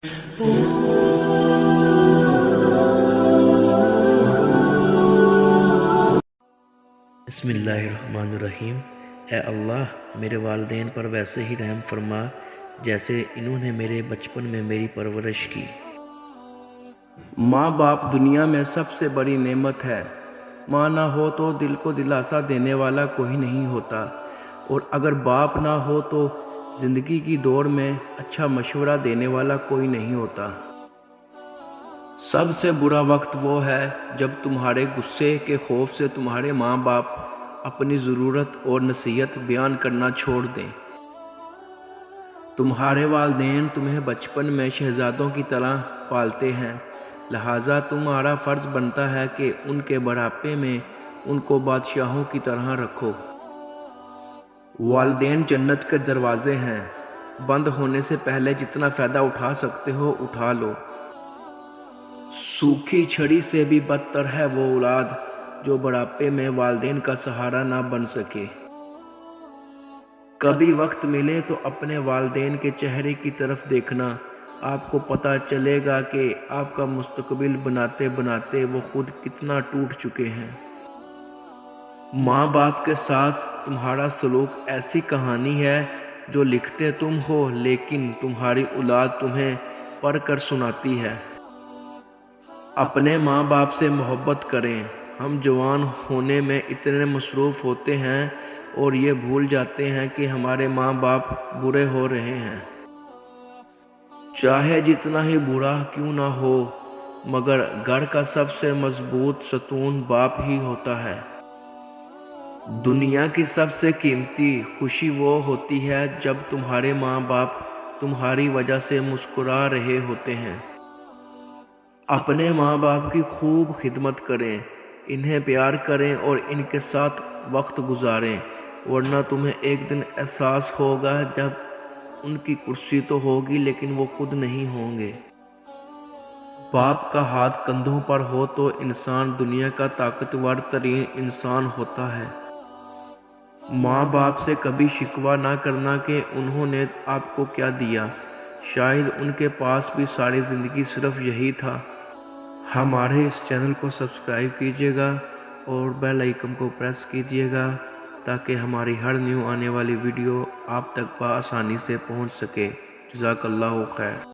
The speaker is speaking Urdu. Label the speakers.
Speaker 1: بسم اللہ الرحمن الرحیم۔ اے اللہ میرے والدین پر ویسے ہی رحم فرما جیسے انہوں نے میرے بچپن میں میری پرورش کی۔
Speaker 2: ماں باپ دنیا میں سب سے بڑی نعمت ہے۔ ماں نہ ہو تو دل کو دلاسا دینے والا کوئی نہیں ہوتا، اور اگر باپ نہ ہو تو زندگی کی دوڑ میں اچھا مشورہ دینے والا کوئی نہیں ہوتا۔ سب سے برا وقت وہ ہے جب تمہارے غصے کے خوف سے تمہارے ماں باپ اپنی ضرورت اور نصیحت بیان کرنا چھوڑ دیں۔ تمہارے والدین تمہیں بچپن میں شہزادوں کی طرح پالتے ہیں، لہٰذا تمہارا فرض بنتا ہے کہ ان کے بڑھاپے میں ان کو بادشاہوں کی طرح رکھو۔ والدین جنت کے دروازے ہیں، بند ہونے سے پہلے جتنا فائدہ اٹھا سکتے ہو اٹھا لو۔ سوکھی چھڑی سے بھی بدتر ہے وہ اولاد جو بڑھاپے میں والدین کا سہارا نہ بن سکے۔ کبھی وقت ملے تو اپنے والدین کے چہرے کی طرف دیکھنا، آپ کو پتہ چلے گا کہ آپ کا مستقبل بناتے بناتے وہ خود کتنا ٹوٹ چکے ہیں۔ ماں باپ کے ساتھ تمہارا سلوک ایسی کہانی ہے جو لکھتے تم ہو لیکن تمہاری اولاد تمہیں پڑھ کر سناتی ہے۔ اپنے ماں باپ سے محبت کریں۔ ہم جوان ہونے میں اتنے مصروف ہوتے ہیں اور یہ بھول جاتے ہیں کہ ہمارے ماں باپ برے ہو رہے ہیں۔ چاہے جتنا ہی برا کیوں نہ ہو، مگر گھر کا سب سے مضبوط ستون باپ ہی ہوتا ہے۔ دنیا کی سب سے قیمتی خوشی وہ ہوتی ہے جب تمہارے ماں باپ تمہاری وجہ سے مسکرا رہے ہوتے ہیں۔ اپنے ماں باپ کی خوب خدمت کریں، انہیں پیار کریں اور ان کے ساتھ وقت گزاریں، ورنہ تمہیں ایک دن احساس ہوگا جب ان کی کرسی تو ہوگی لیکن وہ خود نہیں ہوں گے۔ باپ کا ہاتھ کندھوں پر ہو تو انسان دنیا کا طاقتور ترین انسان ہوتا ہے۔ ماں باپ سے کبھی شکوہ نہ کرنا کہ انہوں نے آپ کو کیا دیا، شاید ان کے پاس بھی ساری زندگی صرف یہی تھا۔ ہمارے اس چینل کو سبسکرائب کیجیے گا اور بیل آئیکن کو پریس کیجیے گا تاکہ ہماری ہر نیو آنے والی ویڈیو آپ تک بآسانی سے پہنچ سکے۔ جزاک اللہ خیر۔